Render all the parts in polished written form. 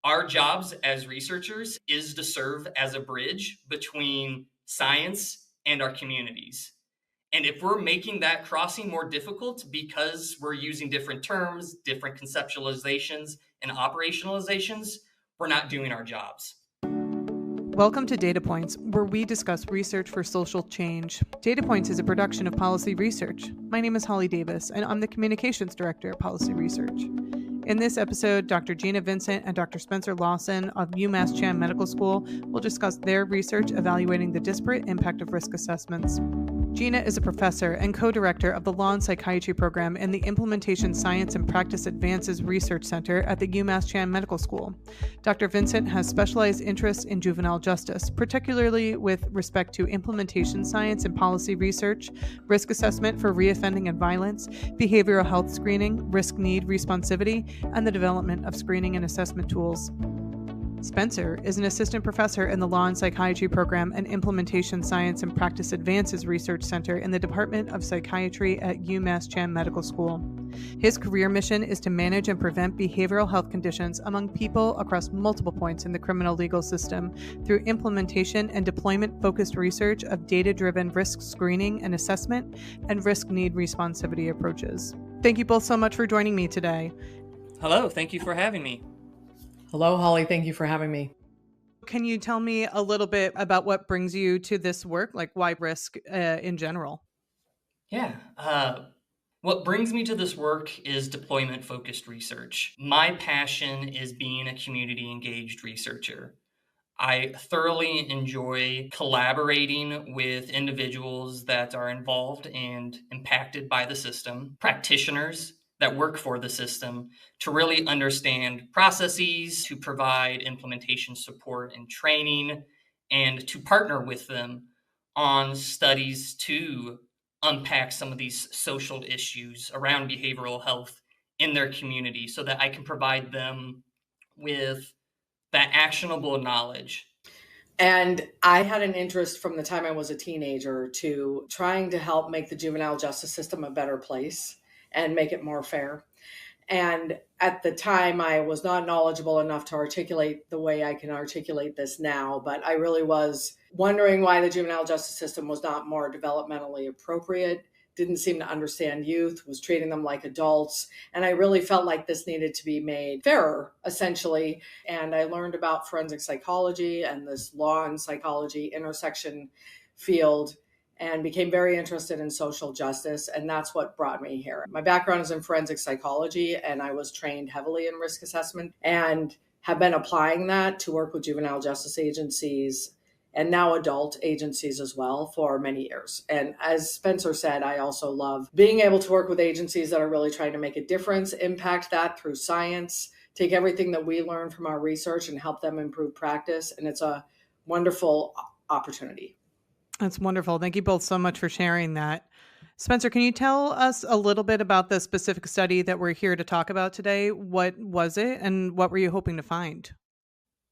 Our jobs as researchers is to serve as a bridge between science and our communities. And if we're making that crossing more difficult because we're using different terms, different conceptualizations, and operationalizations, we're not doing our jobs. Welcome to Data Points, where we discuss research for social change. Data Points is a production of Policy Research. My name is Holly Davis, and I'm the Communications Director at Policy Research. In this episode, Dr. Gina Vincent and Dr. Spencer Lawson of UMass Chan Medical School will discuss their research evaluating the disparate impact of risk assessments. Gina is a professor and co-director of the Law and Psychiatry program in the Implementation Science and Practice Advances Research Center at the UMass Chan Medical School. Dr. Vincent has specialized interests in juvenile justice, particularly with respect to implementation science and policy research, risk assessment for reoffending and violence, behavioral health screening, risk-need responsivity, and the development of screening and assessment tools. Spencer is an assistant professor in the Law and Psychiatry program and Implementation Science and Practice Advances Research Center in the Department of Psychiatry at UMass Chan Medical School. His career mission is to manage and prevent behavioral health conditions among people across multiple points in the criminal legal system through implementation and deployment-focused research of data-driven risk screening and assessment and risk-need responsivity approaches. Thank you both so much for joining me today. Hello, thank you for having me. Hello, Holly. Thank you for having me. Can you tell me a little bit about what brings you to this work, like why risk in general? Yeah. What brings me to this work is deployment-focused research. My passion is being a community-engaged researcher. I thoroughly enjoy collaborating with individuals that are involved and impacted by the system, practitioners that work for the system, to really understand processes, to provide implementation support and training, and to partner with them on studies to unpack some of these social issues around behavioral health in their community so that I can provide them with that actionable knowledge. And I had an interest from the time I was a teenager to trying to help make the juvenile justice system a better place and make it more fair. And at the time, I was not knowledgeable enough to articulate the way I can articulate this now, but I really was wondering why the juvenile justice system was not more developmentally appropriate, didn't seem to understand youth, was treating them like adults. And I really felt like this needed to be made fairer, essentially. And I learned about forensic psychology and this law and psychology intersection field and became very interested in social justice. And that's what brought me here. My background is in forensic psychology, and I was trained heavily in risk assessment and have been applying that to work with juvenile justice agencies and now adult agencies as well for many years. And as Spencer said, I also love being able to work with agencies that are really trying to make a difference, impact that through science, take everything that we learn from our research and help them improve practice. And it's a wonderful opportunity. That's wonderful. Thank you both so much for sharing that. Spencer, can you tell us a little bit about the specific study that we're here to talk about today? What was it and what were you hoping to find?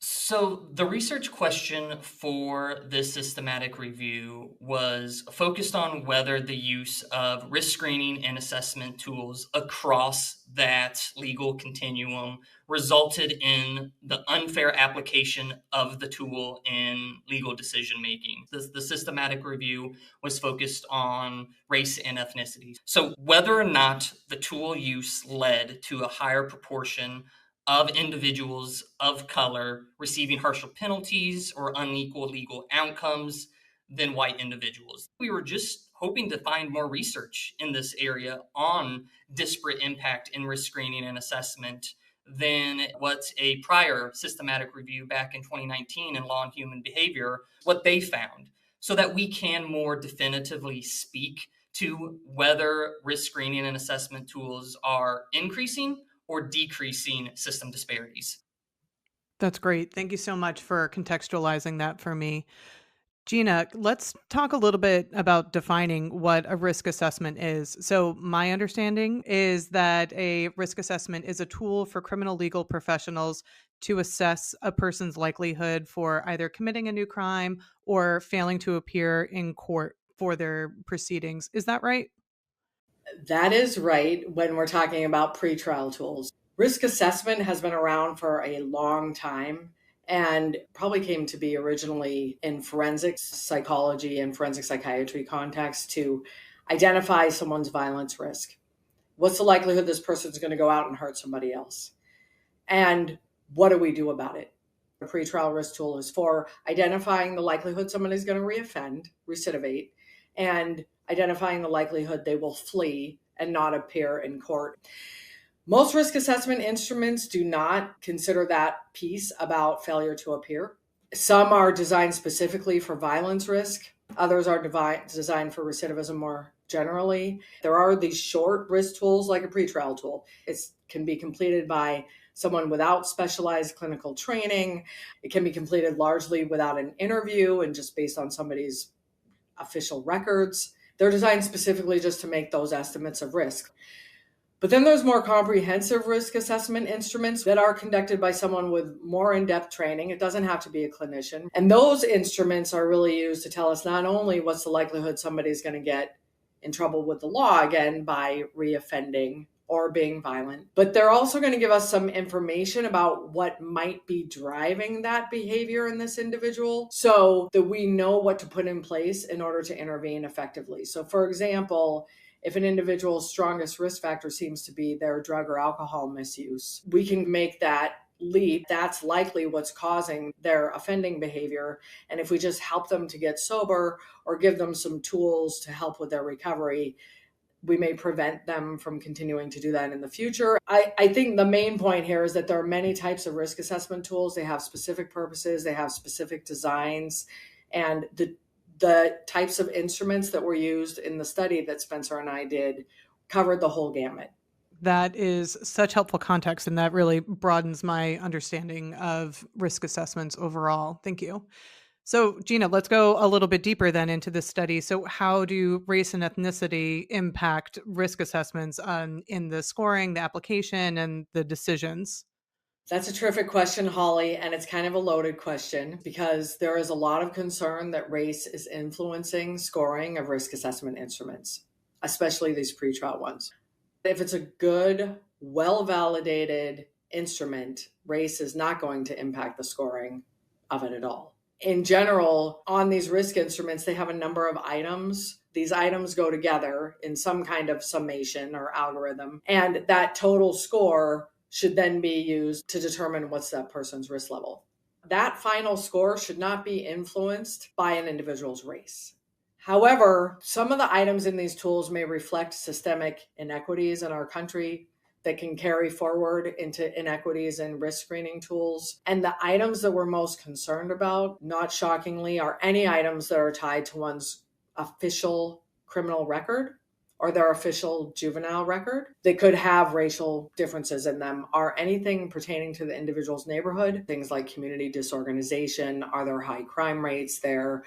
So the research question for this systematic review was focused on whether the use of risk screening and assessment tools across that legal continuum resulted in the unfair application of the tool in legal decision making. The systematic review was focused on race and ethnicity. So whether or not the tool use led to a higher proportion of individuals of color receiving harsher penalties or unequal legal outcomes than white individuals. We were just hoping to find more research in this area on disparate impact in risk screening and assessment than what a prior systematic review back in 2019 in Law and Human Behavior, what they found, so that we can more definitively speak to whether risk screening and assessment tools are increasing or decreasing system disparities. That's great. Thank you so much for contextualizing that for me. Gina, let's talk a little bit about defining what a risk assessment is. So my understanding is that a risk assessment is a tool for criminal legal professionals to assess a person's likelihood for either committing a new crime or failing to appear in court for their proceedings. Is that right? That is right when we're talking about pretrial tools. Risk assessment has been around for a long time and probably came to be originally in forensic psychology and forensic psychiatry context to identify someone's violence risk. What's the likelihood this person's going to go out and hurt somebody else? And what do we do about it? A pretrial risk tool is for identifying the likelihood somebody's going to reoffend, recidivate, and identifying the likelihood they will flee and not appear in court. Most risk assessment instruments do not consider that piece about failure to appear. Some are designed specifically for violence risk. Others are designed for recidivism more generally. There are these short risk tools like a pretrial tool. It can be completed by someone without specialized clinical training. It can be completed largely without an interview and just based on somebody's official records. They're designed specifically just to make those estimates of risk. But then there's more comprehensive risk assessment instruments that are conducted by someone with more in-depth training. It doesn't have to be a clinician. And those instruments are really used to tell us not only what's the likelihood somebody's going to get in trouble with the law again by reoffending or being violent, but they're also going to give us some information about what might be driving that behavior in this individual so that we know what to put in place in order to intervene effectively. So for example, if an individual's strongest risk factor seems to be their drug or alcohol misuse, we can make that leap. That's likely what's causing their offending behavior. And if we just help them to get sober or give them some tools to help with their recovery, we may prevent them from continuing to do that in the future. I think the main point here is that there are many types of risk assessment tools. They have specific purposes, they have specific designs, and the types of instruments that were used in the study that Spencer and I did covered the whole gamut. That is such helpful context, and that really broadens my understanding of risk assessments overall. Thank you. So, Gina, let's go a little bit deeper then into this study. So how do race and ethnicity impact risk assessments in the scoring, the application, and the decisions? That's a terrific question, Holly, and it's kind of a loaded question because there is a lot of concern that race is influencing scoring of risk assessment instruments, especially these pretrial ones. If it's a good, well-validated instrument, race is not going to impact the scoring of it at all. In general, on these risk instruments, they have a number of items. These items go together in some kind of summation or algorithm, and that total score should then be used to determine what's that person's risk level. That final score should not be influenced by an individual's race. However, some of the items in these tools may reflect systemic inequities in our country that can carry forward into inequities in risk screening tools. And the items that we're most concerned about, not shockingly, are any items that are tied to one's official criminal record or their official juvenile record. They could have racial differences in them. Are anything pertaining to the individual's neighborhood, things like community disorganization, are there high crime rates there?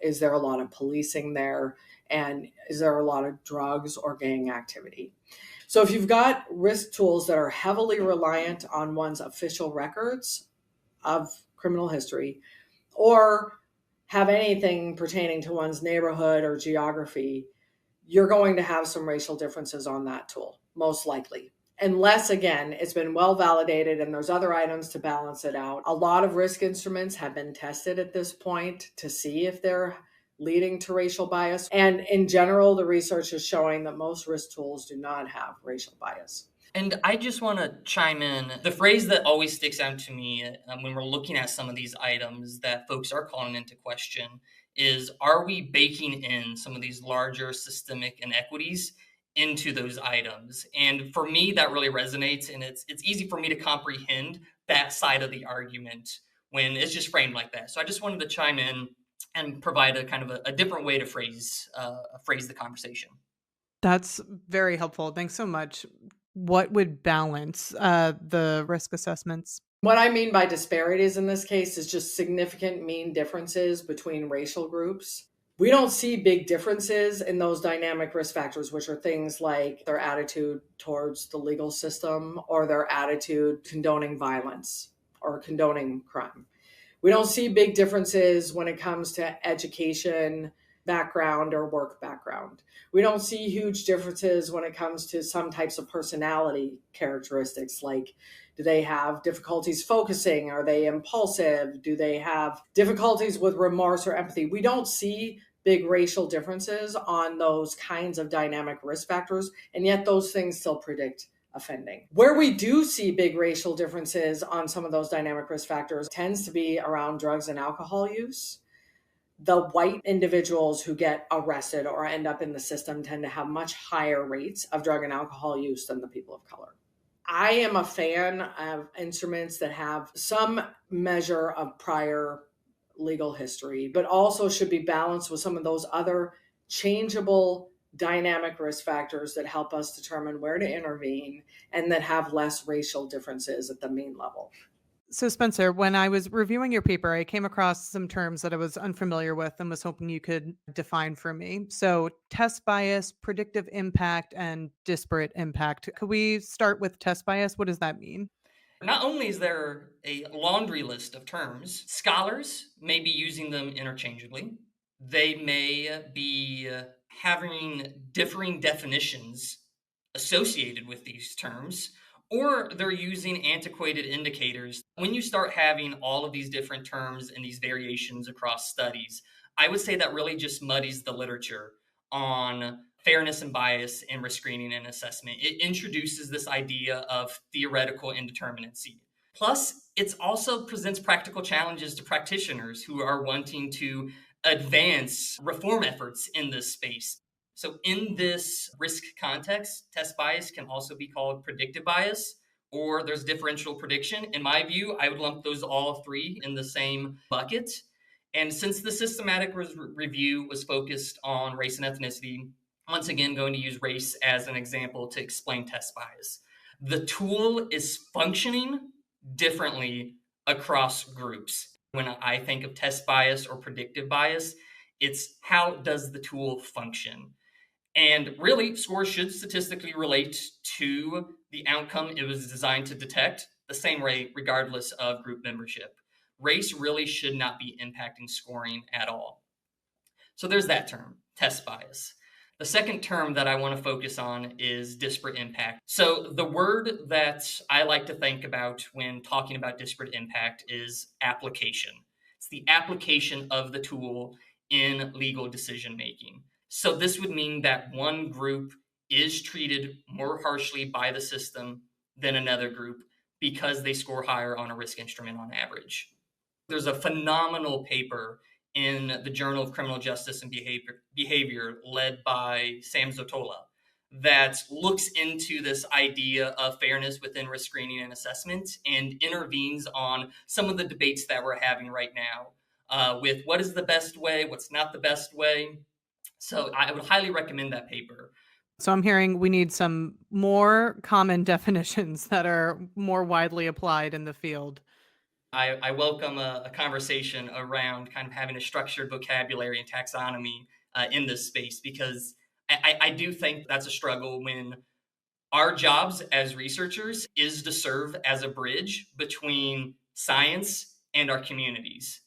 Is there a lot of policing there? And is there a lot of drugs or gang activity? So if you've got risk tools that are heavily reliant on one's official records of criminal history, or have anything pertaining to one's neighborhood or geography, you're going to have some racial differences on that tool, most likely. Unless, again, it's been well validated and there's other items to balance it out. A lot of risk instruments have been tested at this point to see if they're leading to racial bias. And in general, the research is showing that most risk tools do not have racial bias. And I just want to chime in. The phrase that always sticks out to me when we're looking at some of these items that folks are calling into question is, are we baking in some of these larger systemic inequities into those items? And for me, that really resonates, and it's easy for me to comprehend that side of the argument when it's just framed like that. So I just wanted to chime in and provide a kind of a different way to phrase the conversation. That's very helpful. Thanks so much. What would balance the risk assessments? What I mean by disparities in this case is just significant mean differences between racial groups. We don't see big differences in those dynamic risk factors, which are things like their attitude towards the legal system or their attitude condoning violence or condoning crime. We don't see big differences when it comes to education, background or work background. We don't see huge differences when it comes to some types of personality characteristics, like do they have difficulties focusing? Are they impulsive? Do they have difficulties with remorse or empathy? We don't see big racial differences on those kinds of dynamic risk factors, and yet those things still predict offending. Where we do see big racial differences on some of those dynamic risk factors tends to be around drugs and alcohol use. The white individuals who get arrested or end up in the system tend to have much higher rates of drug and alcohol use than the people of color. I am a fan of instruments that have some measure of prior legal history, but also should be balanced with some of those other changeable dynamic risk factors that help us determine where to intervene and that have less racial differences at the main level. So, Spencer, when I was reviewing your paper, I came across some terms that I was unfamiliar with and was hoping you could define for me. So, test bias, predictive impact, and disparate impact. Could we start with test bias? What does that mean? Not only is there a laundry list of terms, scholars may be using them interchangeably. They may be having differing definitions associated with these terms, or they're using antiquated indicators. When you start having all of these different terms and these variations across studies, I would say that really just muddies the literature on fairness and bias in risk screening and assessment. It introduces this idea of theoretical indeterminacy. Plus, it also presents practical challenges to practitioners who are wanting to advance reform efforts in this space. So, in this risk context, test bias can also be called predictive bias, or there's differential prediction. In my view, I would lump those all three in the same bucket. And since the systematic review was focused on race and ethnicity, once again, going to use race as an example to explain test bias. The tool is functioning differently across groups. When I think of test bias or predictive bias, it's how does the tool function? And really, scores should statistically relate to the outcome it was designed to detect the same way, regardless of group membership. Race really should not be impacting scoring at all. So there's that term, test bias. The second term that I want to focus on is disparate impact. So the word that I like to think about when talking about disparate impact is application. It's the application of the tool in legal decision making. So this would mean that one group is treated more harshly by the system than another group because they score higher on a risk instrument on average. There's a phenomenal paper in the Journal of Criminal Justice and Behavior led by Sam Zotola that looks into this idea of fairness within risk screening and assessment and intervenes on some of the debates that we're having right now with what is the best way, what's not the best way. So I would highly recommend that paper. So I'm hearing we need some more common definitions that are more widely applied in the field. I welcome a conversation around kind of having a structured vocabulary and taxonomy in this space, because I do think that's a struggle when our jobs as researchers is to serve as a bridge between science and our communities.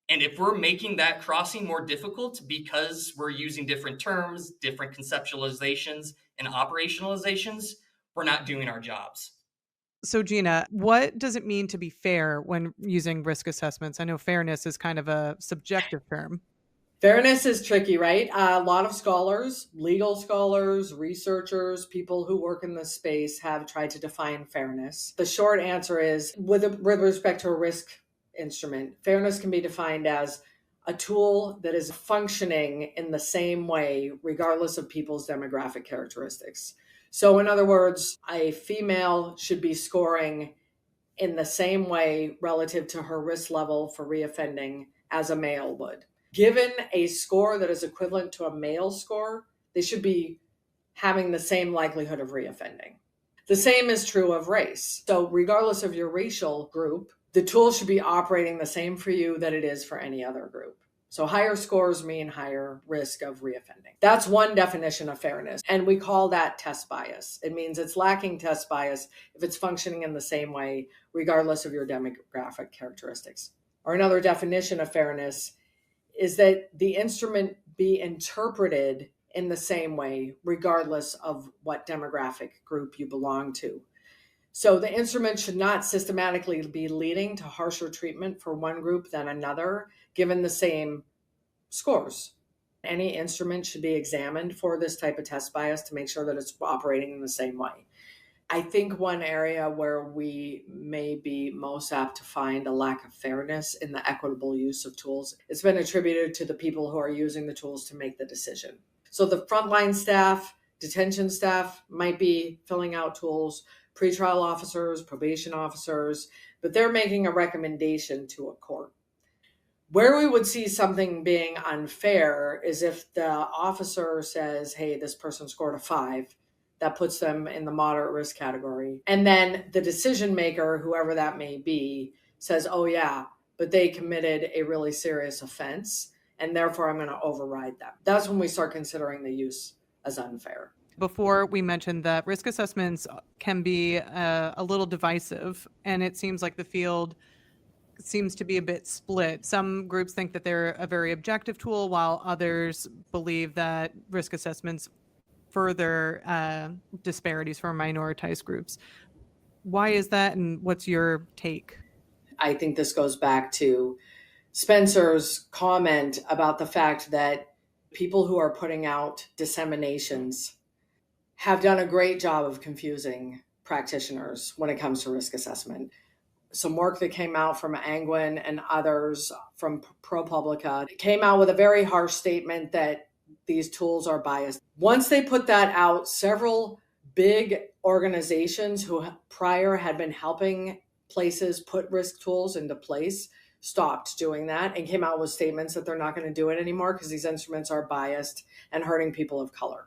And if we're making that crossing more difficult because we're using different terms, different conceptualizations and operationalizations, we're not doing our jobs. So, Gina, what does it mean to be fair when using risk assessments? I know fairness is kind of a subjective term. Fairness is tricky, right? A lot of scholars, legal scholars, researchers, people who work in this space have tried to define fairness. The short answer is, with respect to a risk instrument, fairness can be defined as a tool that is functioning in the same way, regardless of people's demographic characteristics. So in other words, a female should be scoring in the same way relative to her risk level for reoffending as a male would. Given a score that is equivalent to a male score, they should be having the same likelihood of reoffending. The same is true of race. So regardless of your racial group, the tool should be operating the same for you that it is for any other group. So higher scores mean higher risk of reoffending. That's one definition of fairness, and we call that test bias. It means it's lacking test bias if it's functioning in the same way, regardless of your demographic characteristics. Or another definition of fairness is that the instrument be interpreted in the same way, regardless of what demographic group you belong to. So the instrument should not systematically be leading to harsher treatment for one group than another, given the same scores. Any instrument should be examined for this type of test bias to make sure that it's operating in the same way. I think one area where we may be most apt to find a lack of fairness in the equitable use of tools, it's been attributed to the people who are using the tools to make the decision. So the frontline staff, detention staff might be filling out tools, pretrial officers, probation officers, but they're making a recommendation to a court. Where we would see something being unfair is if the officer says, hey, this person scored a 5, that puts them in the moderate risk category. And then the decision maker, whoever that may be, says, oh yeah, but they committed a really serious offense, and therefore I'm going to override them. That's when we start considering the use as unfair. Before, we mentioned that risk assessments can be a little divisive, and it seems like the field seems to be a bit split. Some groups think that they're a very objective tool, while others believe that risk assessments further disparities for minoritized groups. Why is that, and what's your take? I think this goes back to Spencer's comment about the fact that people who are putting out disseminations have done a great job of confusing practitioners when it comes to risk assessment. Some work that came out from Angwin and others from ProPublica came out with a very harsh statement that these tools are biased. Once they put that out, several big organizations who prior had been helping places put risk tools into place stopped doing that and came out with statements that they're not going to do it anymore because these instruments are biased and hurting people of color.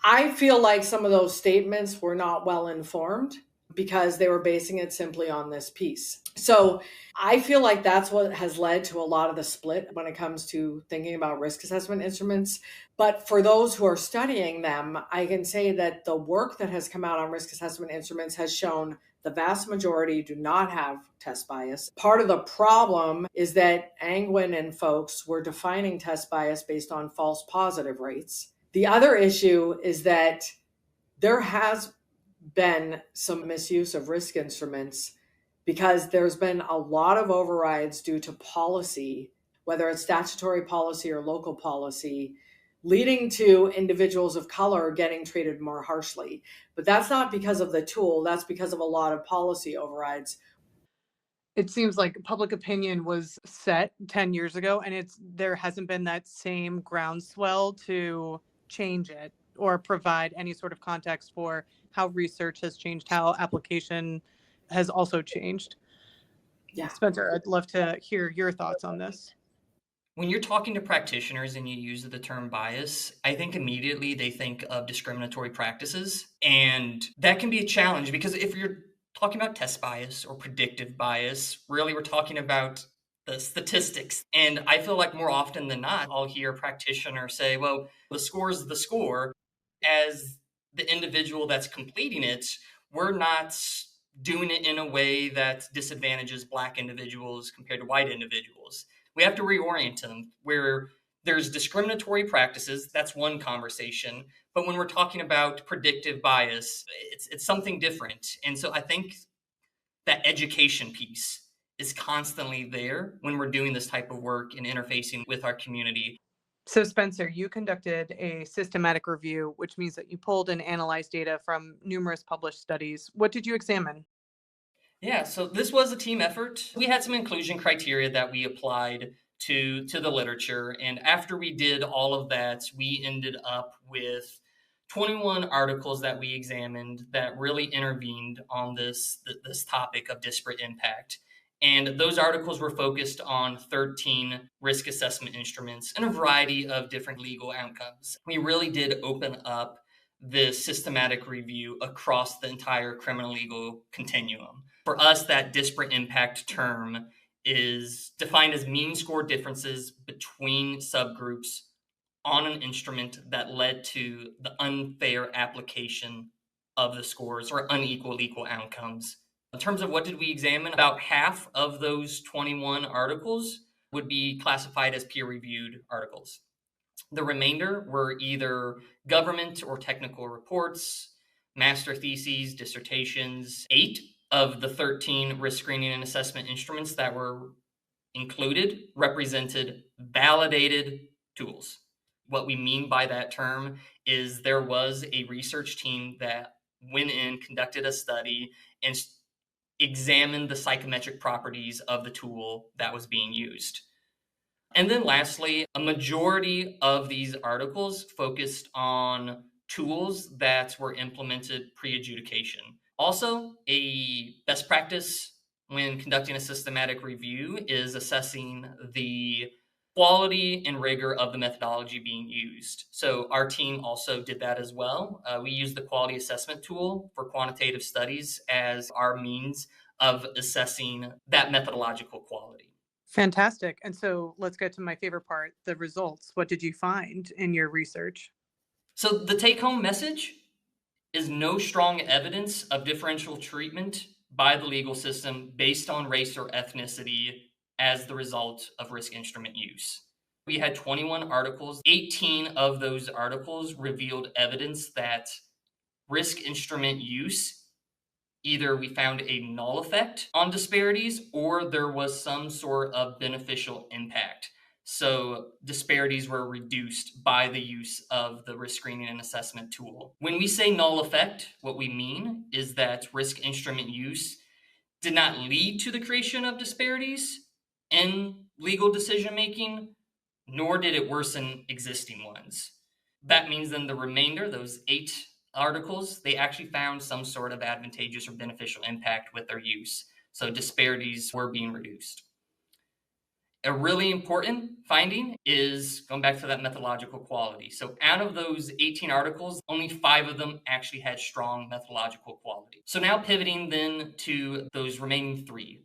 I feel like some of those statements were not well informed because they were basing it simply on this piece. So I feel like that's what has led to a lot of the split when it comes to thinking about risk assessment instruments. But for those who are studying them, I can say that the work that has come out on risk assessment instruments has shown the vast majority do not have test bias. Part of the problem is that Angwin and folks were defining test bias based on false positive rates. The other issue is that there has been some misuse of risk instruments because there's been a lot of overrides due to policy, whether it's statutory policy or local policy, leading to individuals of color getting treated more harshly. But that's not because of the tool, that's because of a lot of policy overrides. It seems like public opinion was set 10 years ago, and there hasn't been that same groundswell to change it or provide any sort of context for how research has changed, how application has also changed. Yeah. Spencer, I'd love to hear your thoughts on this. When you're talking to practitioners and you use the term bias, I think immediately they think of discriminatory practices. And that can be a challenge because if you're talking about test bias or predictive bias, really we're talking about the statistics. And I feel like more often than not, I'll hear a practitioner say, well, the score is the score. As the individual that's completing it, we're not doing it in a way that disadvantages Black individuals compared to white individuals. We have to reorient them where there's discriminatory practices. That's one conversation. But when we're talking about predictive bias, it's something different. And so I think that education piece is constantly there when we're doing this type of work and interfacing with our community. So Spencer, you conducted a systematic review, which means that you pulled and analyzed data from numerous published studies. What did you examine? Yeah, so this was a team effort. We had some inclusion criteria that we applied to the literature. And after we did all of that, we ended up with 21 articles that we examined that really intervened on this topic of disparate impact. And those articles were focused on 13 risk assessment instruments and a variety of different legal outcomes. We really did open up this systematic review across the entire criminal legal continuum. For us, that disparate impact term is defined as mean score differences between subgroups on an instrument that led to the unfair application of the scores or unequal equal outcomes. In terms of what did we examine, about half of those 21 articles would be classified as peer-reviewed articles. The remainder were either government or technical reports, master theses, dissertations. 8 of the 13 risk screening and assessment instruments that were included represented validated tools. What we mean by that term is there was a research team that went in, conducted a study, and examined the psychometric properties of the tool that was being used. And then lastly, a majority of these articles focused on tools that were implemented pre-adjudication. Also, a best practice when conducting a systematic review is assessing the quality and rigor of the methodology being used. So our team also did that as well. We used the quality assessment tool for quantitative studies as our means of assessing that methodological quality. Fantastic. And so let's get to my favorite part, the results. What did you find in your research? So the take-home message is no strong evidence of differential treatment by the legal system based on race or ethnicity as the result of risk instrument use. We had 21 articles. 18 of those articles revealed evidence that risk instrument use, either we found a null effect on disparities or there was some sort of beneficial impact. So disparities were reduced by the use of the risk screening and assessment tool. When we say null effect, what we mean is that risk instrument use did not lead to the creation of disparities in legal decision making, nor did it worsen existing ones. That means then the remainder, those 8 articles, they actually found some sort of advantageous or beneficial impact with their use. So disparities were being reduced. A really important finding is going back to that methodological quality. So out of those 18 articles, only 5 of them actually had strong methodological quality. So now pivoting then to those remaining 3.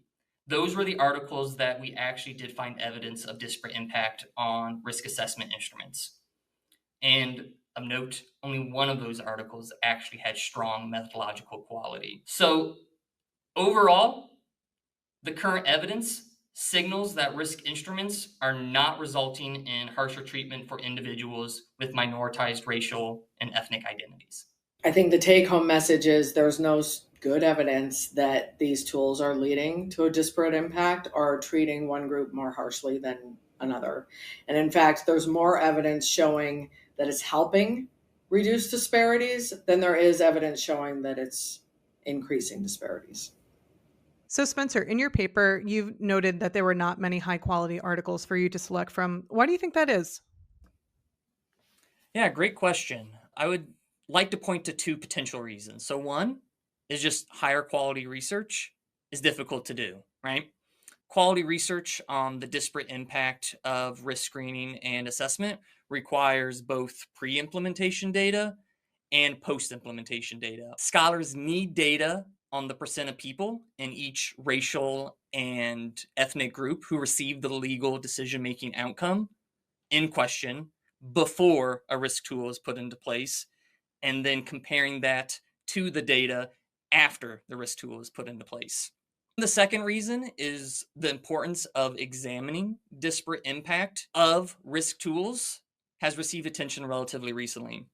Those were the articles that we actually did find evidence of disparate impact on risk assessment instruments. And of note, only one of those articles actually had strong methodological quality. So overall, the current evidence signals that risk instruments are not resulting in harsher treatment for individuals with minoritized racial and ethnic identities. I think the take-home message is there's no good evidence that these tools are leading to a disparate impact or treating one group more harshly than another. And in fact, there's more evidence showing that it's helping reduce disparities than there is evidence showing that it's increasing disparities. So, Spencer, in your paper, you've noted that there were not many high quality articles for you to select from. Why do you think that is? Yeah, great question. I would like to point to 2 potential reasons. So one is just higher quality research is difficult to do, right? Quality research on the disparate impact of risk screening and assessment requires both pre-implementation data and post-implementation data. Scholars need data on the percent of people in each racial and ethnic group who received the legal decision-making outcome in question before a risk tool is put into place, and then comparing that to the data after the risk tool is put into place. The second reason is the importance of examining disparate impact of risk tools has received attention relatively recently.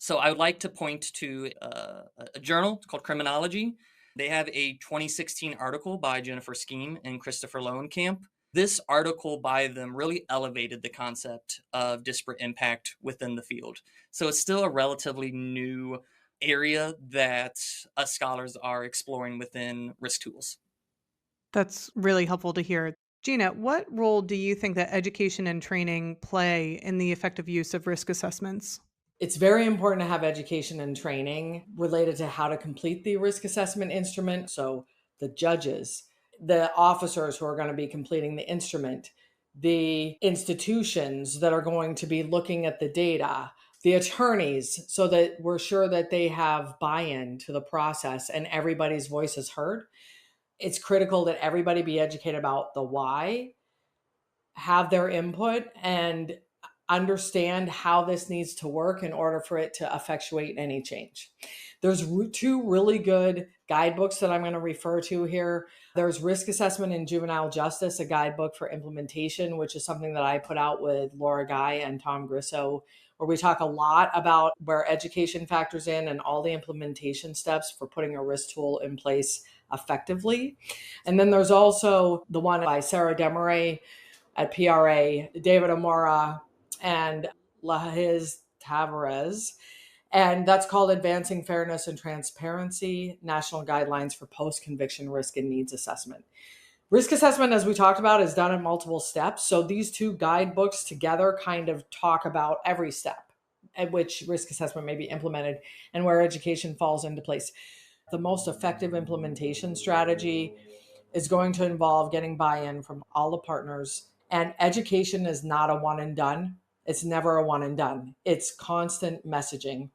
So I would like to point to a journal called Criminology. They have a 2016 article by Jennifer Skeen and Christopher Lowenkamp. This article by them really elevated the concept of disparate impact within the field. So it's still a relatively new area that us scholars are exploring within risk tools. That's really helpful to hear. Gina, what role do you think that education and training play in the effective use of risk assessments? It's very important to have education and training related to how to complete the risk assessment instrument. So the judges, the officers who are going to be completing the instrument, the institutions that are going to be looking at the data, the attorneys, so that we're sure that they have buy-in to the process and everybody's voice is heard. It's critical that everybody be educated about the why, have their input, and understand how this needs to work in order for it to effectuate any change. There's 2 really good guidebooks that I'm going to refer to here. There's Risk Assessment in Juvenile Justice, a guidebook for implementation, which is something that I put out with Laura Guy and Tom Grisso, where we talk a lot about where education factors in and all the implementation steps for putting a risk tool in place effectively. And then there's also the one by Sarah Demaray at PRA, David Amora, and Lahiz Tavares. And that's called Advancing Fairness and Transparency, National Guidelines for Post-Conviction Risk and Needs Assessment. Risk assessment, as we talked about, is done in multiple steps. So these two guidebooks together kind of talk about every step at which risk assessment may be implemented and where education falls into place. The most effective implementation strategy is going to involve getting buy-in from all the partners. And education is not a one and done. It's never a one and done. It's constant messaging,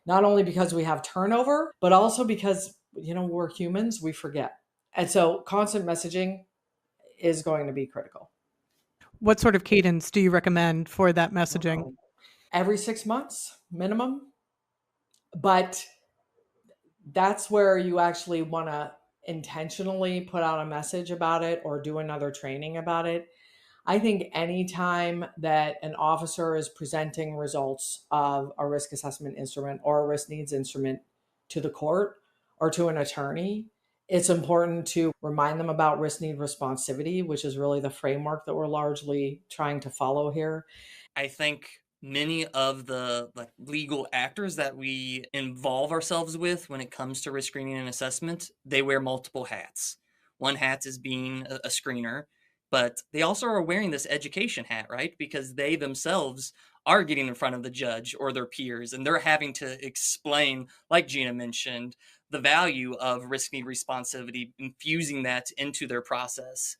not only because we have turnover, but also because, we're humans, we forget. And so constant messaging is going to be critical. What sort of cadence do you recommend for that messaging? Every 6 months minimum. But that's where you actually want to intentionally put out a message about it or do another training about it. I think anytime that an officer is presenting results of a risk assessment instrument or a risk needs instrument to the court or to an attorney, it's important to remind them about risk need responsivity, which is really the framework that we're largely trying to follow here. I think many of the legal actors that we involve ourselves with when it comes to risk screening and assessment, they wear multiple hats. One hat is being a screener, but they also are wearing this education hat, right? Because they themselves are getting in front of the judge or their peers, and they're having to explain, like Gina mentioned, the value of risk need responsivity, infusing that into their process.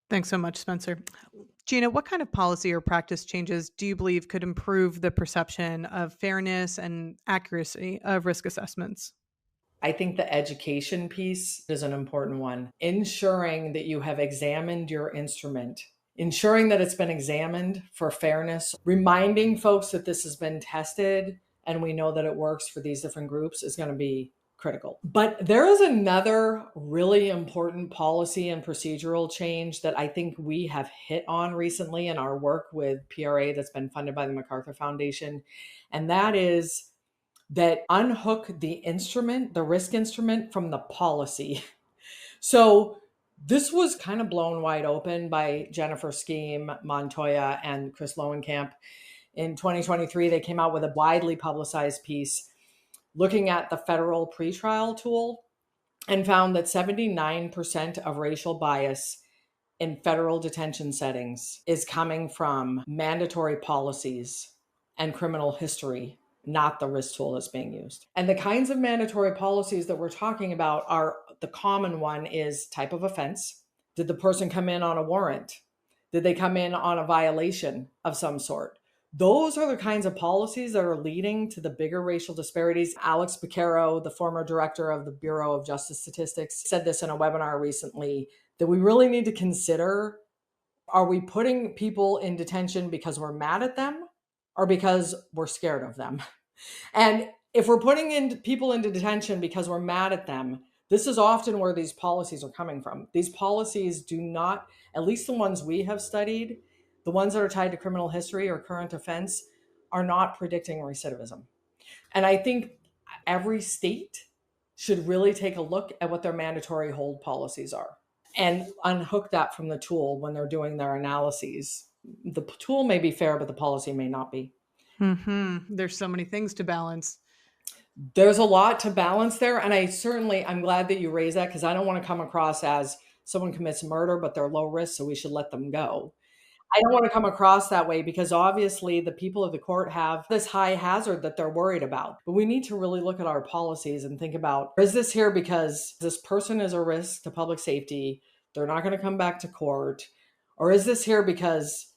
Thanks so much, Spencer. Gina, what kind of policy or practice changes do you believe could improve the perception of fairness and accuracy of risk assessments? I think the education piece is an important one. Ensuring that you have examined your instrument, ensuring that it's been examined for fairness, reminding folks that this has been tested and we know that it works for these different groups is going to be critical. But there is another really important policy and procedural change that I think we have hit on recently in our work with PRA that's been funded by the MacArthur Foundation. And that is that unhook the instrument, the risk instrument, from the policy. So this was kind of blown wide open by Jennifer Scheme, Montoya, and Chris Lowenkamp. In 2023, they came out with a widely publicized piece looking at the federal pretrial tool and found that 79% of racial bias in federal detention settings is coming from mandatory policies and criminal history, not the risk tool that's being used. And the kinds of mandatory policies that we're talking about are, the common one is type of offense. Did the person come in on a warrant? Did they come in on a violation of some sort? Those are the kinds of policies that are leading to the bigger racial disparities. Alex Beccaro, the former director of the Bureau of Justice Statistics, said this in a webinar recently, that we really need to consider, are we putting people in detention because we're mad at them or because we're scared of them? And if we're putting in people into detention because we're mad at them, this is often where these policies are coming from. These policies do not, at least the ones we have studied, the ones that are tied to criminal history or current offense, are not predicting recidivism. And I think every state should really take a look at what their mandatory hold policies are and unhook that from the tool when they're doing their analyses. The tool may be fair, but the policy may not be. There's so many things to balance. There's a lot to balance there. And I'm glad that you raised that, because I don't want to come across as someone commits murder, but they're low risk, so we should let them go. I don't want to come across that way, because obviously the people of the court have this high hazard that they're worried about. But we need to really look at our policies and think about, is this here because this person is a risk to public safety? They're not going to come back to court. Or is this here because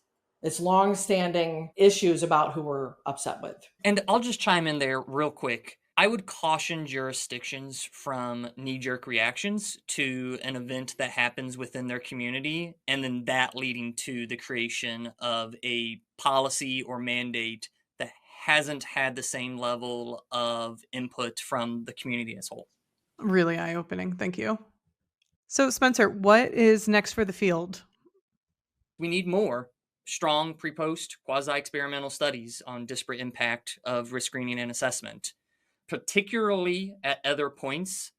it's long-standing issues about who we're upset with? And I'll just chime in there real quick. I would caution jurisdictions from knee-jerk reactions to an event that happens within their community, and then that leading to the creation of a policy or mandate that hasn't had the same level of input from the community as a whole. Really eye-opening. Thank you. So, Spencer, what is next for the field? We need more strong pre-post quasi-experimental studies on disparate impact of risk screening and assessment, particularly at other points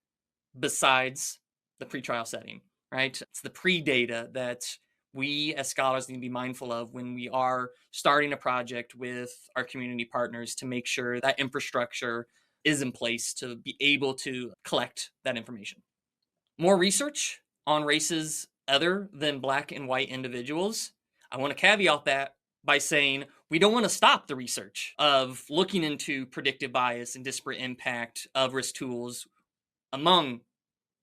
besides the pretrial setting, right? It's the pre-data that we as scholars need to be mindful of when we are starting a project with our community partners to make sure that infrastructure is in place to be able to collect that information. More research on races other than Black and white individuals. I want to caveat that by saying we don't want to stop the research of looking into predictive bias and disparate impact of risk tools among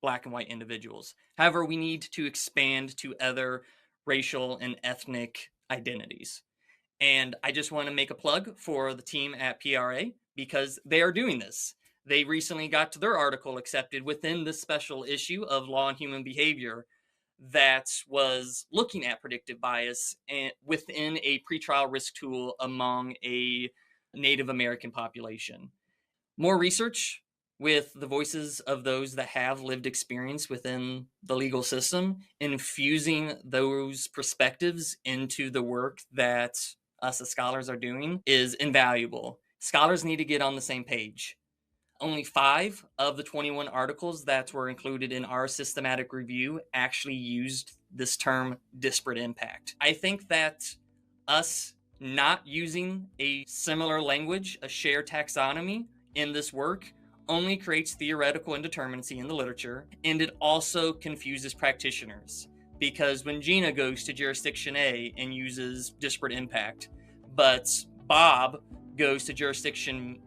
Black and white individuals. However, we need to expand to other racial and ethnic identities. And I just want to make a plug for the team at PRA because they are doing this. They recently got their article accepted within this special issue of Law and Human Behavior that was looking at predictive bias and within a pretrial risk tool among a Native American population. More research with the voices of those that have lived experience within the legal system, infusing those perspectives into the work that us as scholars are doing is invaluable. Scholars need to get on the same page. Only 5 of the 21 articles that were included in our systematic review actually used this term disparate impact. I think that us not using a similar language, a shared taxonomy in this work, only creates theoretical indeterminacy in the literature, and it also confuses practitioners. Because when Gina goes to jurisdiction A and uses disparate impact, but Bob goes to jurisdiction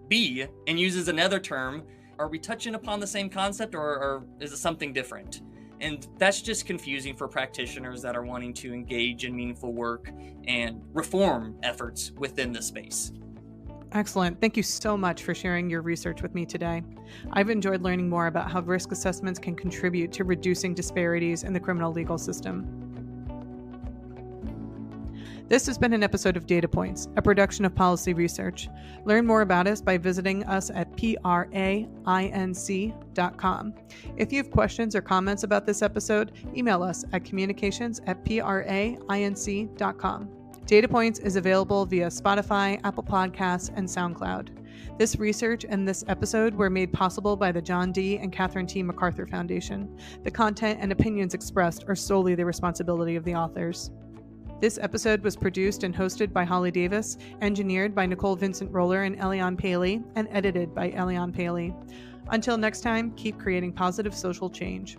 B and uses another term, are we touching upon the same concept or is it something different? And that's just confusing for practitioners that are wanting to engage in meaningful work and reform efforts within this space. Excellent. Thank you so much for sharing your research with me today. I've enjoyed learning more about how risk assessments can contribute to reducing disparities in the criminal legal system. This has been an episode of Data Points, a production of Policy Research. Learn more about us by visiting us at prainc.com. If you have questions or comments about this episode, email us at communications@prainc.com. Data Points is available via Spotify, Apple Podcasts, and SoundCloud. This research and this episode were made possible by the John D. and Catherine T. MacArthur Foundation. The content and opinions expressed are solely the responsibility of the authors. This episode was produced and hosted by Holly Davis, engineered by Nicole Vincent Roller and Eliane Paley, and edited by Eliane Paley. Until next time, keep creating positive social change.